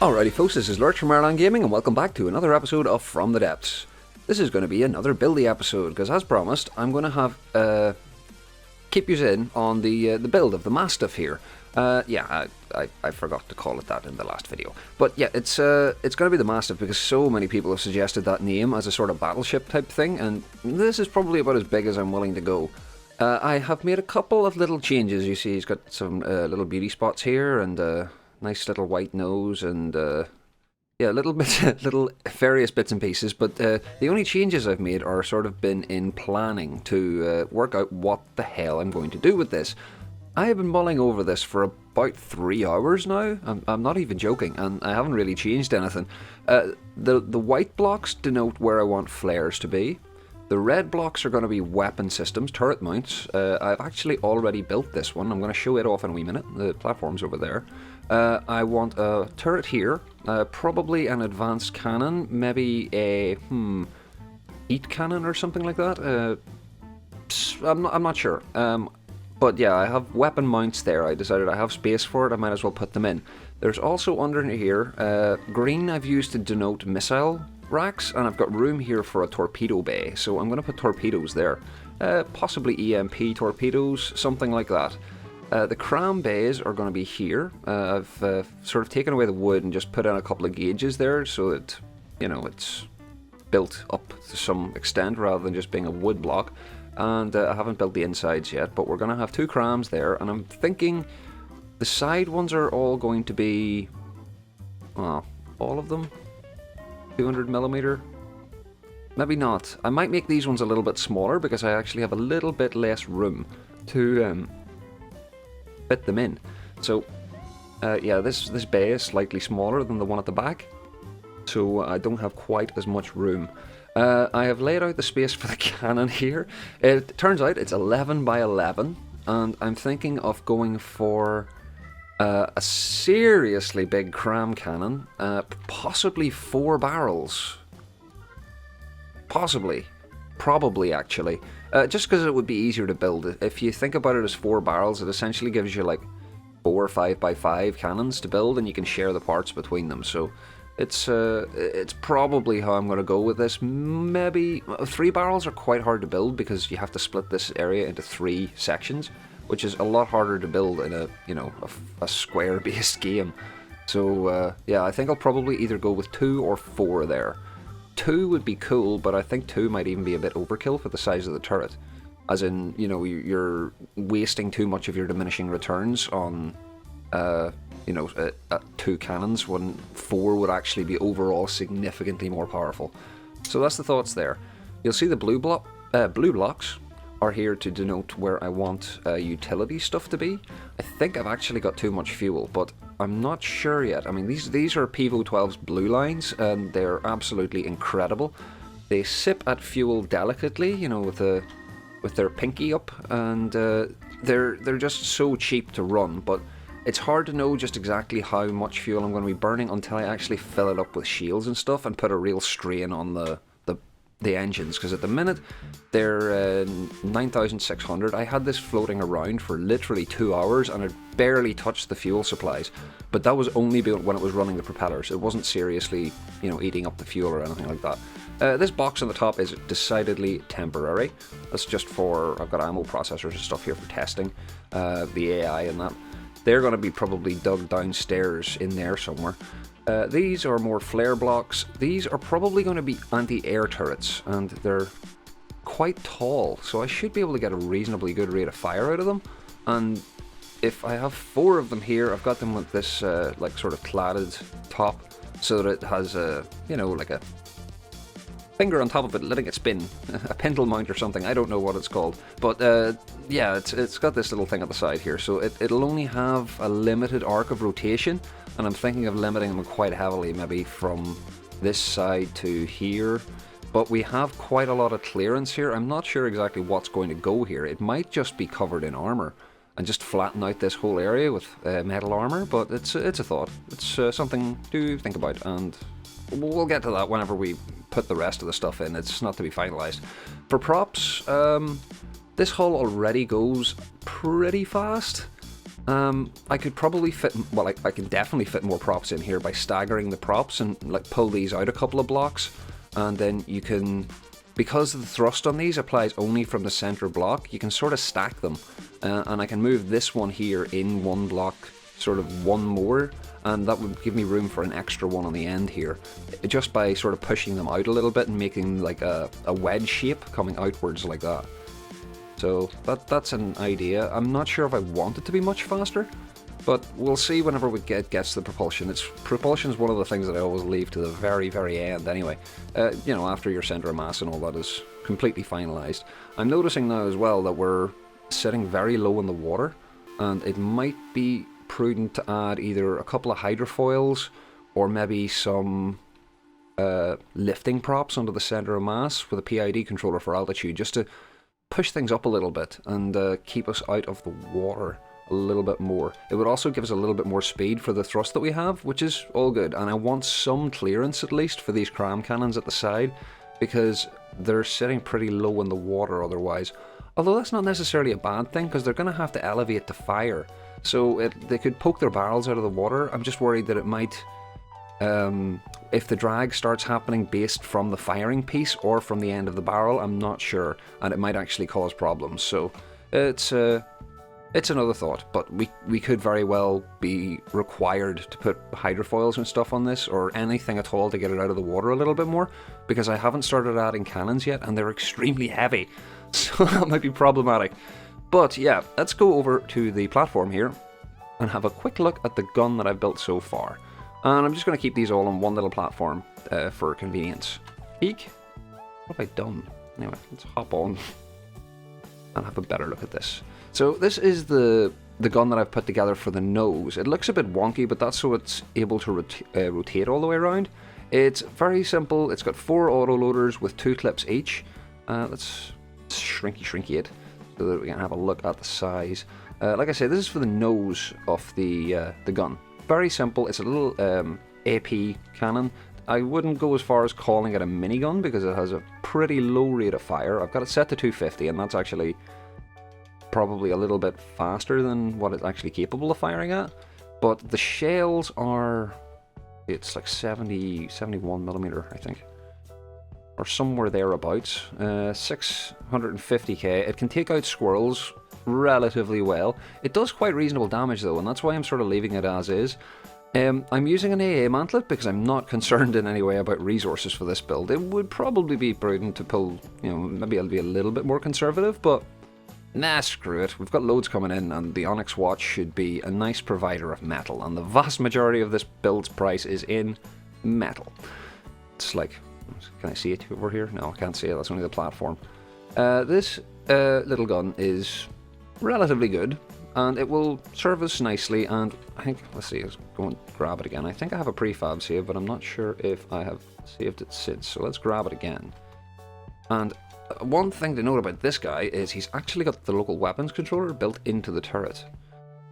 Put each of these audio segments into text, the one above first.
Alrighty folks, this is Lurch from Ireland Gaming and welcome back to another episode of From the Depths. This is going to be another buildy episode because as promised I'm going to have keep you in on the build of the Mastiff here. I forgot to call it that in the last video. But yeah, it's going to be the Mastiff because so many people have suggested that name as a sort of battleship type thing, and this is probably about as big as I'm willing to go. I have made a couple of little changes. You see he's got some little beauty spots here and nice little white nose and little various bits and pieces. But the only changes I've made are sort of been in planning to work out what the hell I'm going to do with this. I have been mulling over this for about 3 hours now. I'm not even joking, and I haven't really changed anything. The white blocks denote where I want flares to be. The red blocks are going to be weapon systems, turret mounts. I've actually already built this one. I'm going to show it off in a wee minute. The platform's over there. I want a turret here, probably an advanced cannon, maybe a heat cannon or something like that. I'm not sure. But yeah, I have weapon mounts there. I decided I have space for it. I might as well put them in. There's also under here, green I've used to denote missile racks, and I've got room here for a torpedo bay. So I'm going to put torpedoes there. Possibly EMP torpedoes, something like that. The cram bays are going to be here. I've sort of taken away the wood and just put in a couple of gauges there so that, you know, it's built up to some extent rather than just being a wood block. And I haven't built the insides yet, but we're going to have 2 crams there. And I'm thinking the side ones are all going to be, all of them, 200mm. Maybe not. I might make these ones a little bit smaller because I actually have a little bit less room to fit them in. So this bay is slightly smaller than the one at the back, so I don't have quite as much room. I have laid out the space for the cannon here. It turns out it's 11 by 11, and I'm thinking of going for a seriously big cram cannon, possibly 4 barrels. Probably actually. Just because it would be easier to build. If you think about it as 4 barrels, it essentially gives you like 4 5x5 cannons to build, and you can share the parts between them. So it's probably how I'm going to go with this. Maybe 3 barrels are quite hard to build because you have to split this area into 3 sections, which is a lot harder to build in a square-based game. So yeah, I think I'll probably either go with 2 or 4 there. 2 would be cool, but I think 2 might even be a bit overkill for the size of the turret. As in, you know, you're wasting too much of your diminishing returns on, 2 cannons when 4 would actually be overall significantly more powerful. So that's the thoughts there. You'll see the blue blocks are here to denote where I want utility stuff to be. I think I've actually got too much fuel, but I'm not sure yet. I mean, these are Pivo 12's blue lines, and they're absolutely incredible. They sip at fuel delicately, you know, with their pinky up, and they're just so cheap to run. But it's hard to know just exactly how much fuel I'm going to be burning until I actually fill it up with shields and stuff and put a real strain on the engines, because at the minute they're 9,600. I had this floating around for literally 2 hours and it barely touched the fuel supplies, but that was only when it was running the propellers. It wasn't seriously, you know, eating up the fuel or anything like that. This box on the top is decidedly temporary. That's just for, I've got ammo processors and stuff here for testing the AI and that. They're going to be probably dug downstairs in there somewhere. These are more flare blocks. These are probably going to be anti-air turrets, and they're quite tall, so I should be able to get a reasonably good rate of fire out of them. And if I have 4 of them here, I've got them with this like sort of cladded top, so that it has a, you know, like a finger on top of it letting it spin, a pendulum mount or something. I don't know what it's called, but yeah, it's got this little thing at the side here, so it'll only have a limited arc of rotation, and I'm thinking of limiting them quite heavily, maybe from this side to here. But we have quite a lot of clearance here. I'm not sure exactly what's going to go here. It might just be covered in armor and just flatten out this whole area with metal armor, but it's a thought. It's something to think about, and we'll get to that whenever we put the rest of the stuff in. It's not to be finalized. For props, this hull already goes pretty fast. I could probably fit, well, I can definitely fit more props in here by staggering the props and like pull these out a couple of blocks, and then you can, because the thrust on these applies only from the center block, you can sort of stack them, and I can move this one here in one block, sort of one more, and that would give me room for an extra one on the end here, just by sort of pushing them out a little bit and making like a wedge shape coming outwards like that. So that's an idea. I'm not sure if I want it to be much faster, but we'll see whenever we gets the propulsion. Propulsion is one of the things that I always leave to the very, very end anyway. You know, after your center of mass and all that is completely finalized. I'm noticing now as well that we're sitting very low in the water, and it might be prudent to add either a couple of hydrofoils or maybe some lifting props onto the center of mass with a PID controller for altitude, just to push things up a little bit and keep us out of the water a little bit more. It would also give us a little bit more speed for the thrust that we have, which is all good, and I want some clearance at least for these cram cannons at the side, because they're sitting pretty low in the water otherwise. Although that's not necessarily a bad thing, because they're going to have to elevate to fire, so they could poke their barrels out of the water. I'm just worried that it might, if the drag starts happening based from the firing piece or from the end of the barrel, I'm not sure, and it might actually cause problems. So it's another thought, but we could very well be required to put hydrofoils and stuff on this, or anything at all to get it out of the water a little bit more, because I haven't started adding cannons yet, and they're extremely heavy, so that might be problematic. But yeah, let's go over to the platform here and have a quick look at the gun that I've built so far. And I'm just going to keep these all on one little platform for convenience. Eek! What have I done? Anyway, let's hop on and have a better look at this. So this is the gun that I've put together for the nose. It looks a bit wonky, but that's so it's able to rotate all the way around. It's very simple. It's got 4 autoloaders with 2 clips each. Let's shrinky it so that we can have a look at the size. Like I said, this is for the nose of the gun. Very simple. It's a little AP cannon. I wouldn't go as far as calling it a minigun because it has a pretty low rate of fire. I've got it set to 250, and that's actually probably a little bit faster than what it's actually capable of firing at. But the shells are, it's like 71 millimeter, I think, or somewhere thereabouts. 650k. It can take out squirrels relatively well. It does quite reasonable damage though, and that's why I'm sort of leaving it as is. I'm using an AA mantlet because I'm not concerned in any way about resources for this build. It would probably be prudent to pull, you know, maybe I'll be a little bit more conservative, but nah, screw it. We've got loads coming in, and the Onyx Watch should be a nice provider of metal, and the vast majority of this build's price is in metal. It's like, can I see it over here? No, I can't see it. That's only the platform. This little gun is relatively good, and it will serve us nicely, and I think, let's see, let's go and grab it again. I think I have a prefab save, but I'm not sure if I have saved it since, so let's grab it again. And one thing to note about this guy is he's actually got the local weapons controller built into the turret.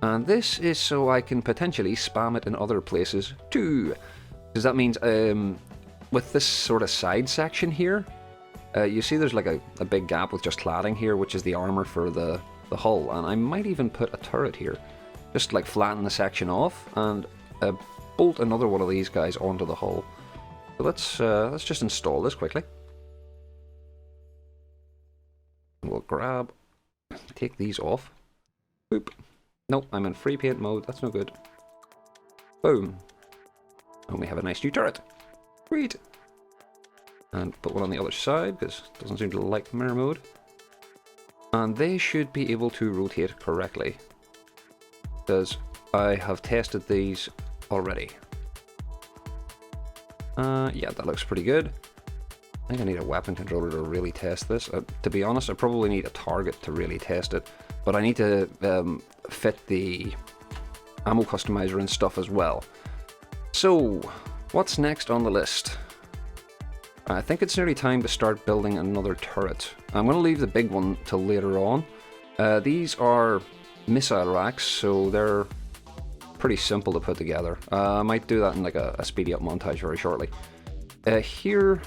And this is so I can potentially spam it in other places too. Because that means, with this sort of side section here, you see there's like a big gap with just cladding here, which is the armor for the hull, and I might even put a turret here, just like flatten the section off and bolt another one of these guys onto the hull. So let's just install this quickly. We'll take these off. Boop. Nope, I'm in free paint mode. That's no good. Boom. And we have a nice new turret. Sweet. And put one on the other side because it doesn't seem to like mirror mode. And they should be able to rotate correctly, because I have tested these already. Yeah, that looks pretty good. I think I need a weapon controller to really test this. To be honest, I probably need a target to really test it, but I need to fit the ammo customizer and stuff as well. So, what's next on the list? I think it's nearly time to start building another turret. I'm going to leave the big one till later on. These are missile racks, so they're pretty simple to put together. I might do that in like a speedy up montage very shortly. Here,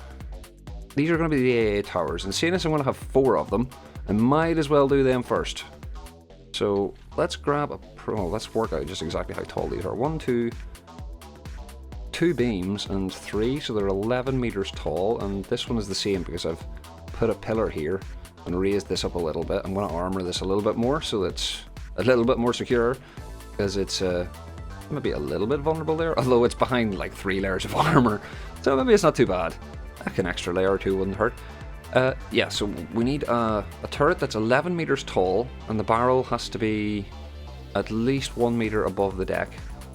these are going to be the AA towers, and seeing as I'm going to have 4 of them, I might as well do them first. So let's grab a pro. Let's work out just exactly how tall these are. 1, 2, 2 beams and 3, so they're 11 meters tall. And this one is the same because I've put a pillar here and raised this up a little bit. I'm going to armor this a little bit more so it's a little bit more secure, because it's maybe a little bit vulnerable there, although it's behind like 3 layers of armor, so maybe it's not too bad. Like an extra layer or 2 wouldn't hurt. Yeah, so we need a turret that's 11 meters tall, and the barrel has to be at least 1 meter above the deck,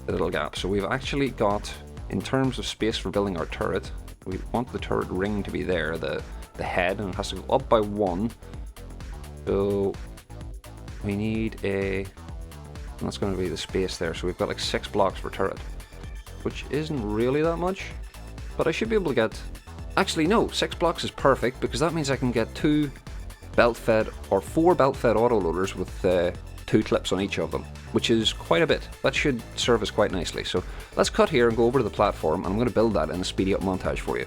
the little gap. So we've actually got, in terms of space for building our turret, we want the turret ring to be there, the head, and it has to go up by 1. So we need that's going to be the space there. So we've got like 6 blocks per turret, which isn't really that much, but I should be able to get, actually no, 6 blocks is perfect, because that means I can get 2 belt-fed or 4 belt-fed autoloaders with 2 clips on each of them, which is quite a bit. That should serve us quite nicely. So let's cut here and go over to the platform, and I'm going to build that in a speedy up montage for you.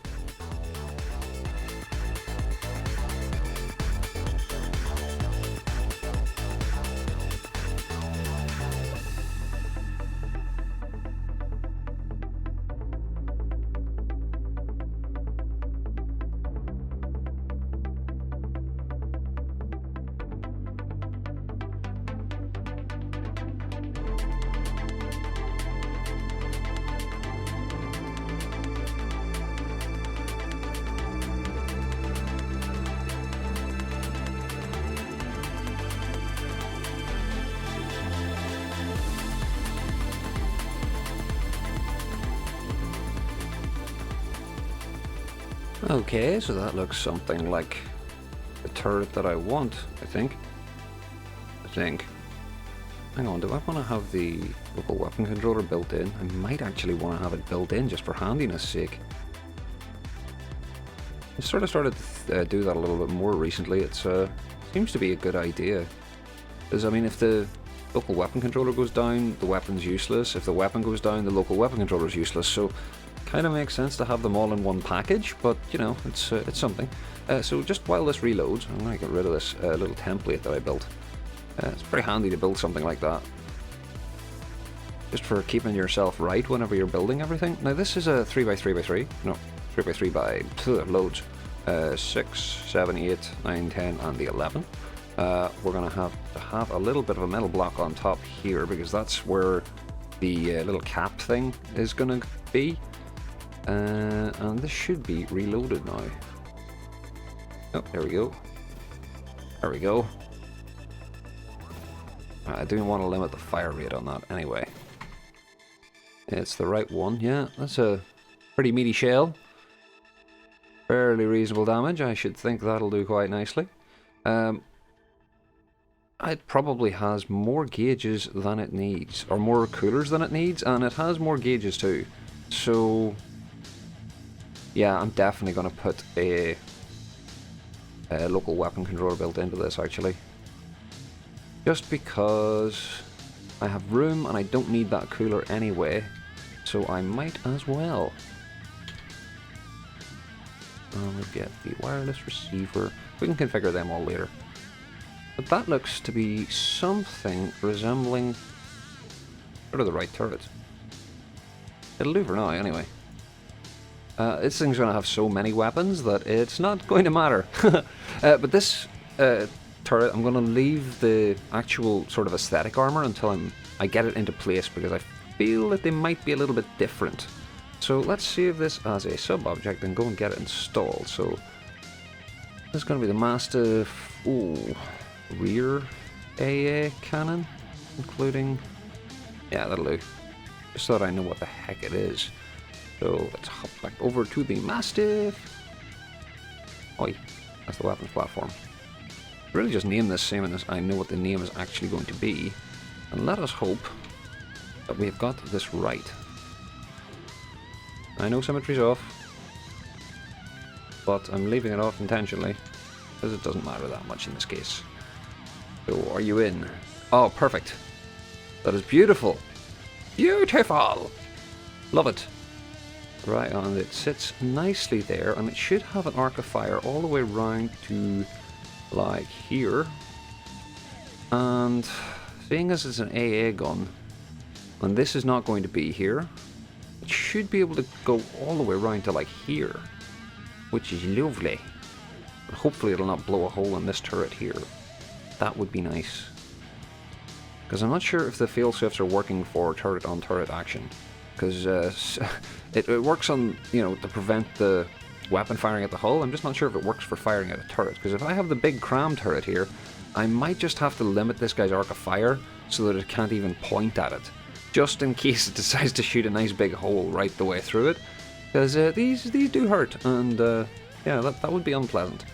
Okay, so that looks something like the turret that I want, I think. Hang on, do I want to have the local weapon controller built in? I might actually want to have it built in just for handiness sake. I sort of started to do that a little bit more recently. It seems to be a good idea. Because, I mean, if the local weapon controller goes down, the weapon's useless. If the weapon goes down, the local weapon controller is useless. So kind of makes sense to have them all in one package, but you know, it's something. So just while this reloads, I'm going to get rid of this little template that I built. It's pretty handy to build something like that, just for keeping yourself right whenever you're building everything. Now this is a 3x3x3, no, 3x3 by loads, 6, 7, 8, 9, 10 and the 11. We're going to have a little bit of a metal block on top here, because that's where the little cap thing is going to be. And this should be reloaded now. Oh, there we go. There we go. I do want to limit the fire rate on that anyway. It's the right one, yeah. That's a pretty meaty shell. Fairly reasonable damage. I should think that'll do quite nicely. It probably has more gauges than it needs, or more coolers than it needs, and it has more gauges too. So yeah, I'm definitely going to put a local weapon controller built into this, actually. Just because I have room and I don't need that cooler anyway, so I might as well. We'll get the wireless receiver. We can configure them all later. But that looks to be something resembling sort of the right turret. It'll do for now, anyway. This thing's going to have so many weapons that it's not going to matter. But this turret, I'm going to leave the actual sort of aesthetic armor until I get it into place, because I feel that they might be a little bit different. So let's save this as a sub-object and go and get it installed. So this is going to be the Mastiff rear AA cannon, including, yeah, that'll do. Just so that I know what the heck it is. So let's hop back over to the Mastiff. Oi, that's the weapons platform. Really just name this same as I know what the name is actually going to be. And let us hope that we've got this right. I know symmetry's off, but I'm leaving it off intentionally, because it doesn't matter that much in this case. So are you in? Oh, perfect. That is beautiful. Beautiful! Love it. Right, and it sits nicely there, and it should have an arc of fire all the way around to like here. And Seeing as it's an AA gun, and this is not going to be here, it should be able to go all the way around to like here, which is lovely. But hopefully it'll not blow a hole in this turret here. That would be nice. Because I'm not sure if the failsafes are working for turret-on-turret action. Because it works on, you know, to prevent the weapon firing at the hull. I'm just not sure if it works for firing at a turret. Because if I have the big cram turret here, I might just have to limit this guy's arc of fire so that it can't even point at it. Just in case it decides to shoot a nice big hole right the way through it. Because these do hurt, and yeah, that would be unpleasant.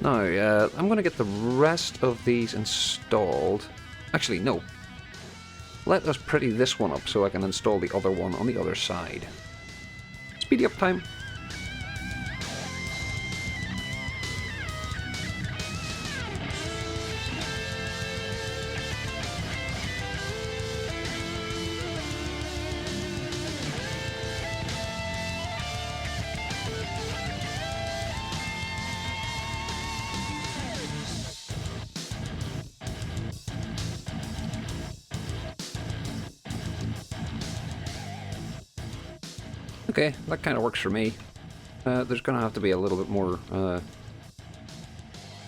Now, I'm going to get the rest of these installed. Actually, no. Let us pretty this one up so I can install the other one on the other side. Speedy up time. Okay, that kind of works for me. There's going to have to be a little bit more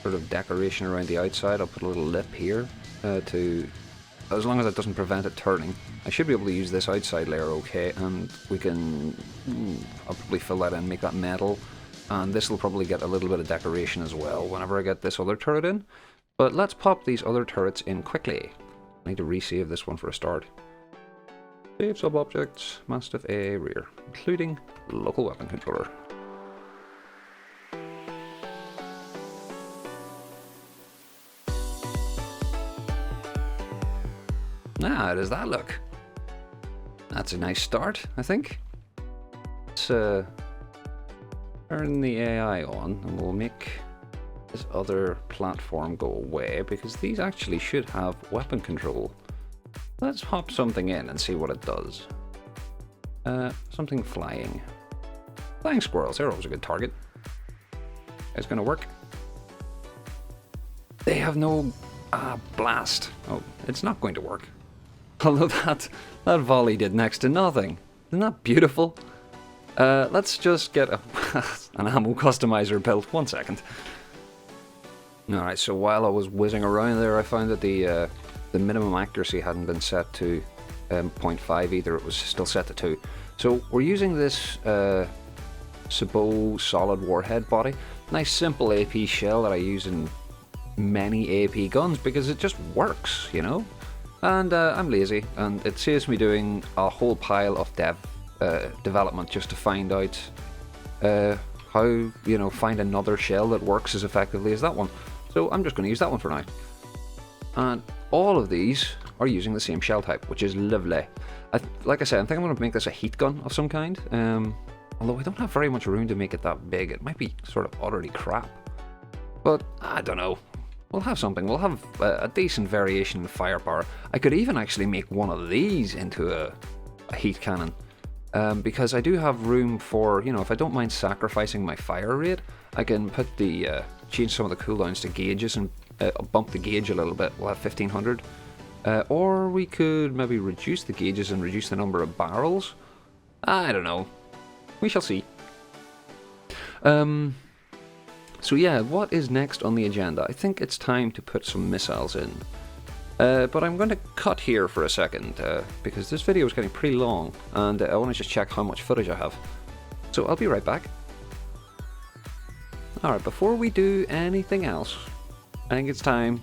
sort of decoration around the outside. I'll put a little lip here to, as long as it doesn't prevent it turning. I should be able to use this outside layer okay, and we can, I'll probably fill that in, make that metal, and this will probably get a little bit of decoration as well whenever I get this other turret in. But let's pop these other turrets in quickly. I need to resave this one for a start. Save sub-objects, Mastiff A rear, including local weapon controller. Ah, how does that look? That's a nice start, I think. Let's turn the AI on, and we'll make this other platform go away, because these actually should have weapon control. Let's hop something in and see what it does. Something flying. Flying squirrels, they're always a good target. It's gonna work. They have no blast. Oh, it's not going to work. Although that volley did next to nothing. Isn't that beautiful? Let's just get an ammo customizer built. 1 second. Alright, so while I was whizzing around there, I found that the minimum accuracy hadn't been set to 0.5 either, it was still set to 2. So we're using this Sabot solid warhead body. Nice simple AP shell that I use in many AP guns because it just works, you know? And I'm lazy, and it saves me doing a whole pile of development just to find out how, you know, find another shell that works as effectively as that one. So I'm just going to use that one for now. And all of these are using the same shell type, which is lovely. Like I said, I think I'm going to make this a heat gun of some kind. Although I don't have very much room to make it that big. It might be sort of utterly crap. But I don't know. We'll have something. We'll have a decent variation in firepower. I could even actually make one of these into a heat cannon. Because I do have room for, you know, if I don't mind sacrificing my fire rate, I can put change some of the cooldowns to gauges and bump the gauge a little bit. We'll have 1500. Or we could maybe reduce the gauges and reduce the number of barrels. I don't know. We shall see. So yeah, what is next on the agenda? I think it's time to put some missiles in. But I'm going to cut here for a second, because this video is getting pretty long, and I want to just check how much footage I have. So I'll be right back. Alright, before we do anything else, I think it's time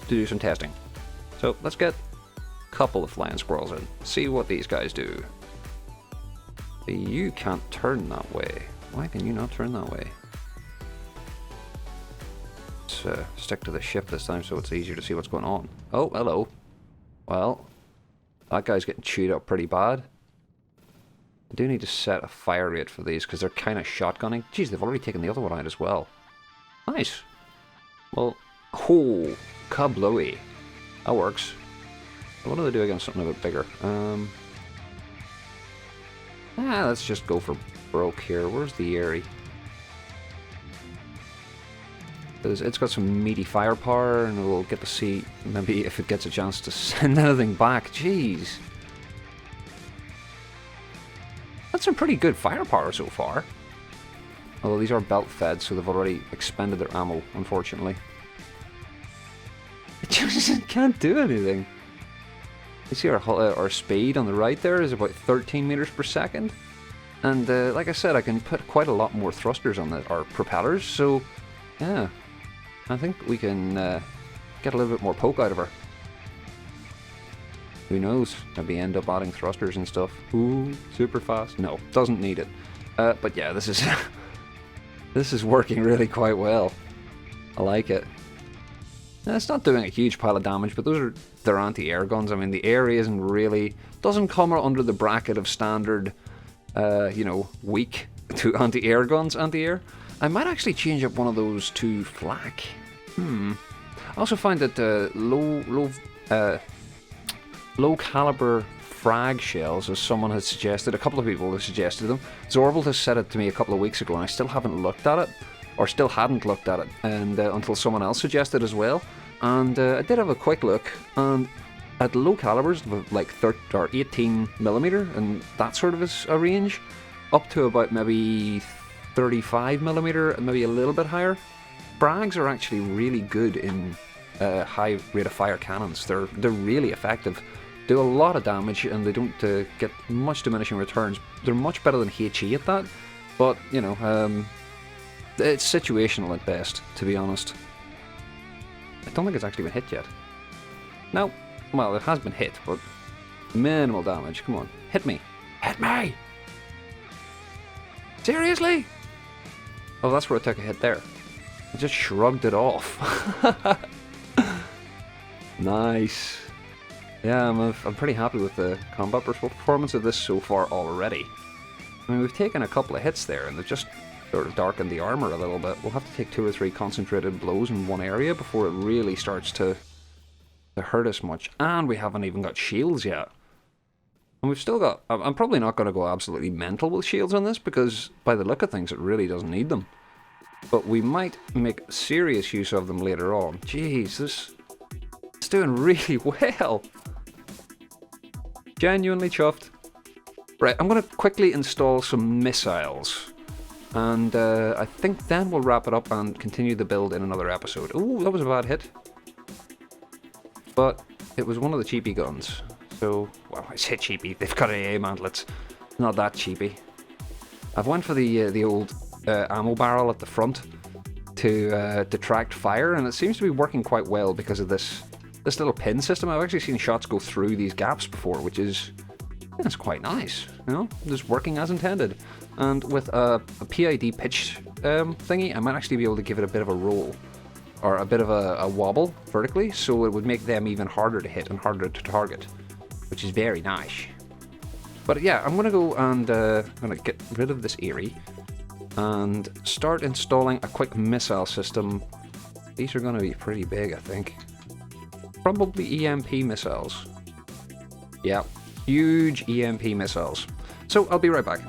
to do some testing. So let's get a couple of flying squirrels in, see what these guys do. You can't turn that way. Why can you not turn that way? Let's stick to the ship this time so it's easier to see what's going on. Oh, hello. Well, that guy's getting chewed up pretty bad. I do need to set a fire rate for these because they're kind of shotgunning. Geez, they've already taken the other one out as well. Nice. Well, oh, kablooey. That works. What do they do against something a bit bigger? Let's just go for broke here. Where's the Airy? Because it's got some meaty firepower, and we'll get to see maybe if it gets a chance to send anything back. Jeez. That's some pretty good firepower so far. Although these are belt fed, so they've already expended their ammo, unfortunately. It just can't do anything. You see our speed on the right there is about 13 meters per second. And like I said, I can put quite a lot more thrusters on our propellers, so yeah. I think we can get a little bit more poke out of her. Who knows? Maybe end up adding thrusters and stuff. Ooh, super fast. No, doesn't need it. But yeah, this is this is working really quite well. I like it. It's not doing a huge pile of damage, but those are their anti-air guns. I mean, the air doesn't come under the bracket of standard, weak to anti-air guns, anti-air. I might actually change up one of those to flak. I also find that low caliber frag shells, as someone has suggested, a couple of people have suggested them. Zorbald has said it to me a couple of weeks ago, and I still haven't looked at it, or still hadn't looked at it, and until someone else suggested as well. And I did have a quick look, and at low calibers, like 18mm, and that sort of is a range, up to about maybe 35mm, maybe a little bit higher. Frags are actually really good in high rate of fire cannons. They're really effective, do a lot of damage, and they don't get much diminishing returns. They're much better than HE at that, but you know, it's situational at best, to be honest. I don't think it's actually been hit yet. No, well, it has been hit, but minimal damage. Come on, hit me, hit me! Seriously? Oh, that's where it took a hit there. I just shrugged it off. Nice. Yeah, I'm pretty happy with the combat performance of this so far already. I mean, we've taken a couple of hits there, and they've just sort of darkened the armor a little bit. We'll have to take 2 or 3 concentrated blows in one area before it really starts to hurt us much. And we haven't even got shields yet. And we've still got... I'm probably not going to go absolutely mental with shields on this, because by the look of things, it really doesn't need them. But we might make serious use of them later on. Jeez, it's doing really well. Genuinely chuffed. Right, I'm going to quickly install some missiles. And I think then we'll wrap it up and continue the build in another episode. Ooh, that was a bad hit. But it was one of the cheapy guns. So, well, I say cheapy. They've got AA mantlets. Not that cheapy. I've went for the old ammo barrel at the front to detract fire, and it seems to be working quite well because of this little pin system. I've actually seen shots go through these gaps before, which is... it's quite nice, you know, just working as intended. And with a PID pitch thingy, I might actually be able to give it a bit of a roll, or a bit of a wobble vertically, so it would make them even harder to hit and harder to target, which is very nice. But yeah, I'm going to go and I'm going to get rid of this Eerie and start installing a quick missile system. These are going to be pretty big, I think. Probably EMP missiles. Yeah. Huge EMP missiles. So I'll be right back.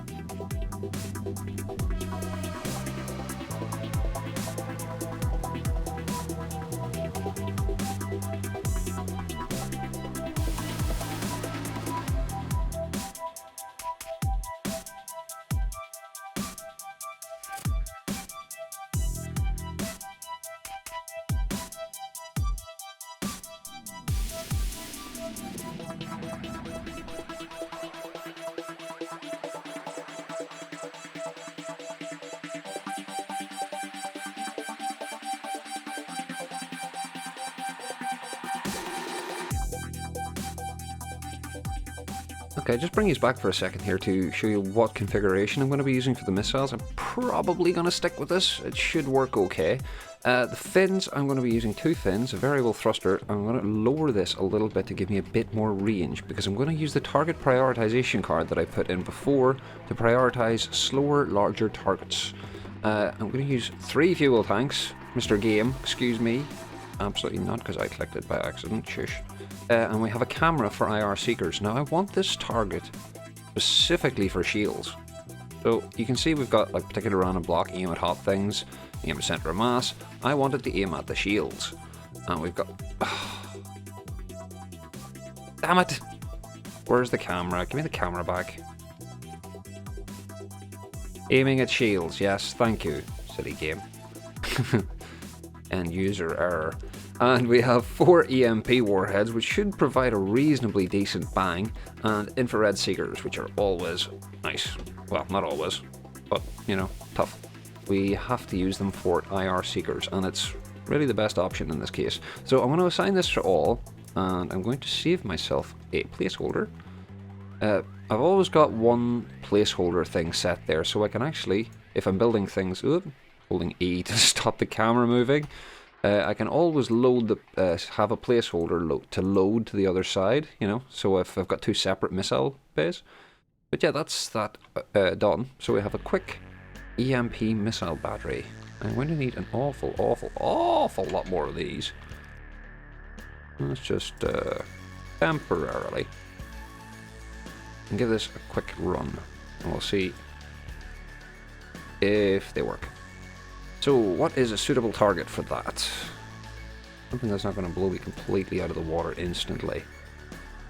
Okay, just bring you back for a second here to show you what configuration I'm going to be using for the missiles. I'm probably going to stick with this. It should work okay. The fins, I'm going to be using 2 fins, a variable thruster. I'm going to lower this a little bit to give me a bit more range, because I'm going to use the target prioritization card that I put in before to prioritize slower, larger targets. I'm going to use 3 fuel tanks. Mr. Game, excuse me. Absolutely not, because I clicked it by accident. Shush. And we have a camera for IR seekers. Now I want this target specifically for shields. So you can see we've got like particular random block, aim at hot things. Aim center of mass. I wanted to aim at the shields. And we've got... Damn it! Where's the camera? Give me the camera back. Aiming at shields, yes, thank you, silly game. End user error. And we have 4 EMP warheads, which should provide a reasonably decent bang, and infrared seekers, which are always nice. Well, not always, but, you know, tough. We have to use them for IR seekers, and it's really the best option in this case. So I'm going to assign this to all, and I'm going to save myself a placeholder. I've always got one placeholder thing set there, so I can actually, if I'm building things, holding E to stop the camera moving, I can always load the have a placeholder to load to the other side, you know, so if I've got 2 separate missile bays. But yeah, that's that done. So we have a quick EMP missile battery. I'm going to need an awful lot more of these. Let's just temporarily and give this a quick run, and we'll see if they work. So, what is a suitable target for that? Something that's not going to blow me completely out of the water instantly.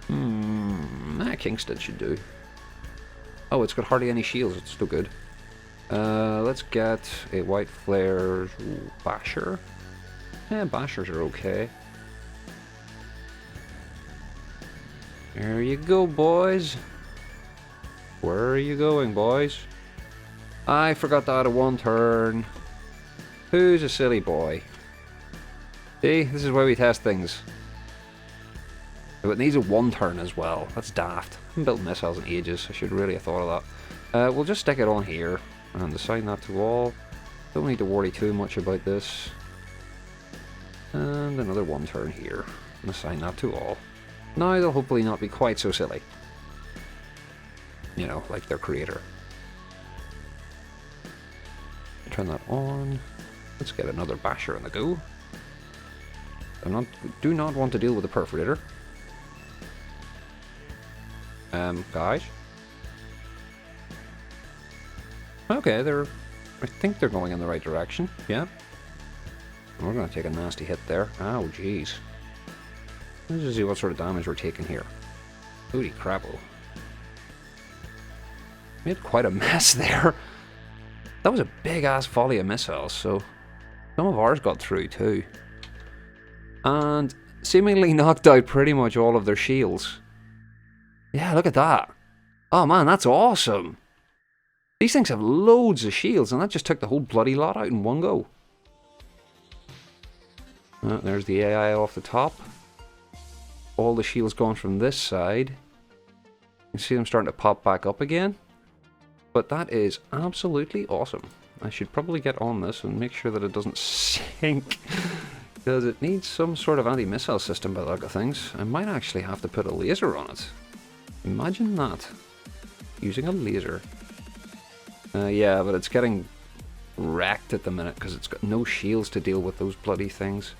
Kingston should do. Oh, it's got hardly any shields, it's still good. Let's get a white flares basher. Yeah, bashers are okay. There you go, boys. Where are you going, boys? I forgot to add a 1 turn. Who's a silly boy? See, this is why we test things. Oh, it needs a 1 turn as well. That's daft. I haven't built missiles in ages. I should really have thought of that. We'll just stick it on here and assign that to all. Don't need to worry too much about this. And another 1 turn here. And assign that to all. Now they'll hopefully not be quite so silly. You know, like their creator. Turn that on. Let's get another basher on the go. Do not want to deal with a perforator. Guys. Okay, I think they're going in the right direction. Yeah. We're going to take a nasty hit there. Oh, jeez. Let's just see what sort of damage we're taking here. Holy crappo. Made quite a mess there. That was a big-ass volley of missiles, so some of ours got through too. And seemingly knocked out pretty much all of their shields. Yeah, look at that. Oh man, that's awesome. These things have loads of shields, and that just took the whole bloody lot out in one go. There's the AI off the top. All the shields gone from this side. You can see them starting to pop back up again. But that is absolutely awesome. I should probably get on this and make sure that it doesn't sink. Because it needs some sort of anti-missile system by the look of things. I might actually have to put a laser on it. Imagine that. Using a laser. Yeah, but it's getting wrecked at the minute because it's got no shields to deal with those bloody things.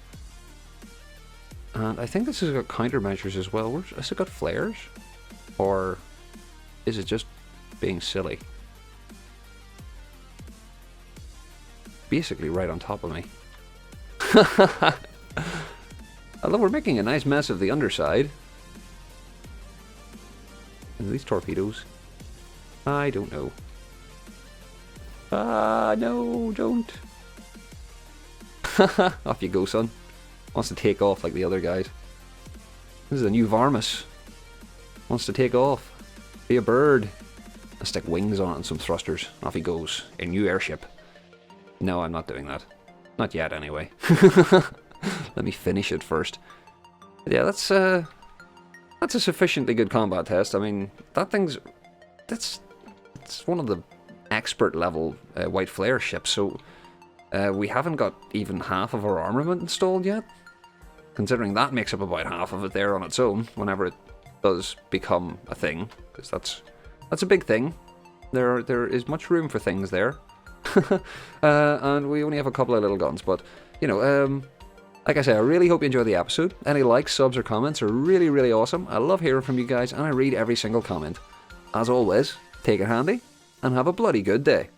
And I think this has got countermeasures as well. Has it got flares? Or is it just being silly? Basically right on top of me. Although we're making a nice mess of the underside. And these torpedoes? I don't know. No, don't. Off you go, son. Wants to take off like the other guys. This is a new Varmus. Wants to take off. Be a bird. I'll stick wings on it and some thrusters. Off he goes. A new airship. No, I'm not doing that. Not yet, anyway. Let me finish it first. But yeah, that's a sufficiently good combat test. I mean, that thing's... It's one of the expert level white flare ships, so we haven't got even half of our armament installed yet. Considering that makes up about half of it there on its own, whenever it does become a thing. Because that's a big thing. There is much room for things there. And we only have a couple of little guns, but, you know, like I say, I really hope you enjoy the episode. Any likes, subs, or comments are really, really awesome. I love hearing from you guys, and I read every single comment. As always, take it handy, and have a bloody good day.